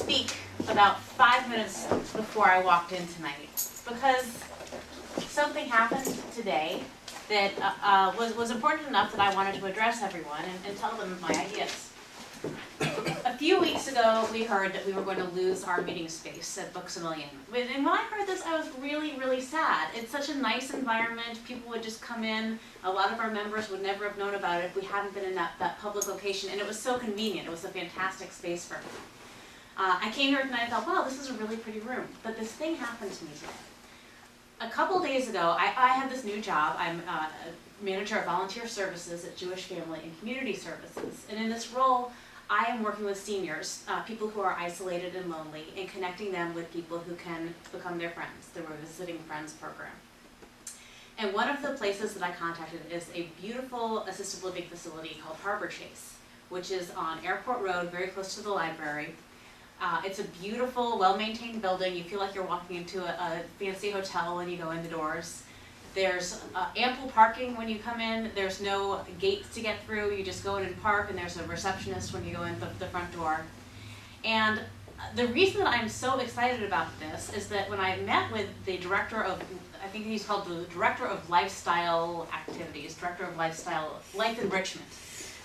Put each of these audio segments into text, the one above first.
speak about 5 minutes before I walked in tonight because something happened today that was important enough that I wanted to address everyone and tell them my ideas. A few weeks ago, we heard that we were going to lose our meeting space at Books A Million. And when I heard this, I was really, really sad. It's such a nice environment. People would just come in. A lot of our members would never have known about it if we hadn't been in that public location. And it was so convenient. It was a fantastic space for me. I came here tonight and thought, wow, this is a really pretty room. But this thing happened to me today. A couple days ago, I had this new job. I'm a manager of volunteer services at Jewish Family and Community Services. And in this role, I am working with seniors, people who are isolated and lonely, and connecting them with people who can become their friends through a Visiting Friends program. And one of the places that I contacted is a beautiful assisted living facility called Harbor Chase, which is on Airport Road, very close to the library. It's a beautiful, well-maintained building. You feel like you're walking into a fancy hotel when you go in the doors. There's ample parking when you come in. There's no gates to get through. You just go in and park, and there's a receptionist when you go in the front door. And the reason that I'm so excited about this is that when I met with the director of, I think he's called the Director of Lifestyle Activities, Director of Lifestyle Life Enrichment,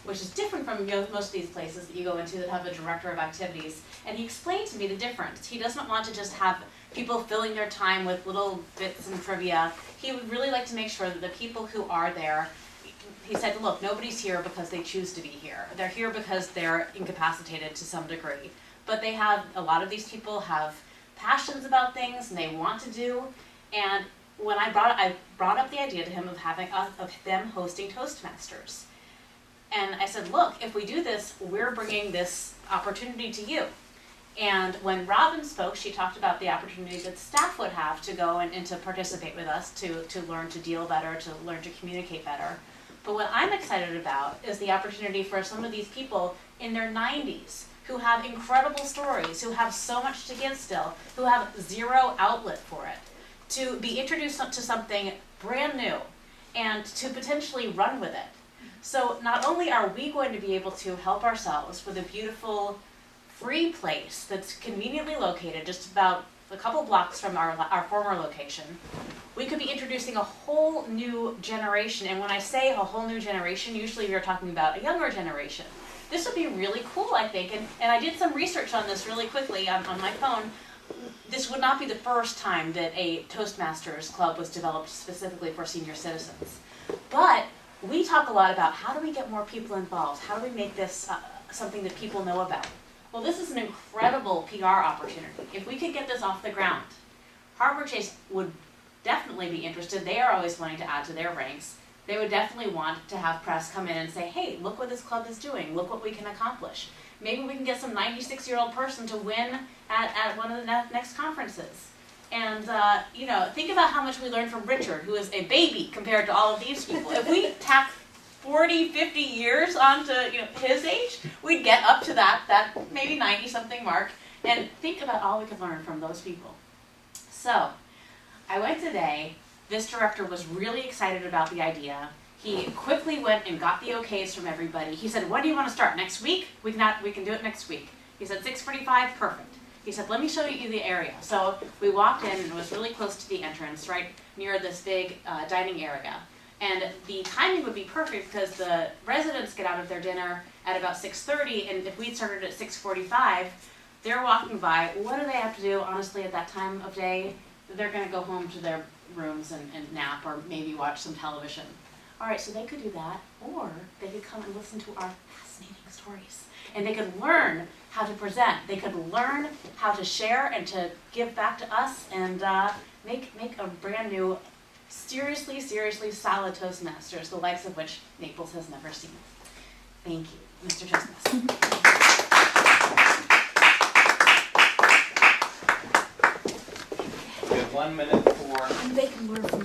which is different from most of these places that you go into that have a Director of Activities. And he explained to me the difference. He doesn't want to just have people filling their time with little bits and trivia. He would really like to make sure that the people who are there, he said, look, nobody's here because they choose to be here. They're here because they're incapacitated to some degree. But they have, a lot of these people have passions about things and they want to do. And when I brought up the idea to him of them hosting Toastmasters. And I said, look, if we do this, we're bringing this opportunity to you. And when Robin spoke, she talked about the opportunity that staff would have to go and to participate with us, to learn to deal better, to learn to communicate better. But what I'm excited about is the opportunity for some of these people in their 90s who have incredible stories, who have so much to give still, who have zero outlet for it, to be introduced to something brand new and to potentially run with it. So not only are we going to be able to help ourselves with a beautiful free place that's conveniently located just about a couple blocks from our former location, we could be introducing a whole new generation. And when I say a whole new generation, usually we're talking about a younger generation. This would be really cool, I think. And I did some research on this really quickly on my phone. This would not be the first time that a Toastmasters club was developed specifically for senior citizens. But we talk a lot about how do we get more people involved? How do we make this something that people know about? Well, this is an incredible PR opportunity. If we could get this off the ground, Harbor Chase would definitely be interested. They are always wanting to add to their ranks. They would definitely want to have press come in and say, hey, look what this club is doing. Look what we can accomplish. Maybe we can get some 96-year-old person to win at one of the next conferences. And, think about how much we learned from Richard, who is a baby compared to all of these people. If we tack 40, 50 years onto his age, we'd get up to that maybe 90-something mark. And think about all we could learn from those people. So, I went today. This director was really excited about the idea. He quickly went and got the okays from everybody. He said, when do you want to start? Next week? We can do it next week. He said, 6:45, perfect. He said, let me show you the area. So we walked in, and it was really close to the entrance, right near this big dining area. And the timing would be perfect because the residents get out of their dinner at about 6:30, and if we started at 6:45, they're walking by. What do they have to do, honestly, at that time of day? They're going to go home to their rooms and nap or maybe watch some television. All right, so they could do that, or they could come and listen to our fascinating stories. And they could learn how to present. They could learn how to share and to give back to us and make a brand new, seriously solid Toastmasters, the likes of which Naples has never seen. Thank you, Mr. Toastmaster. We have 1 minute for They can learn from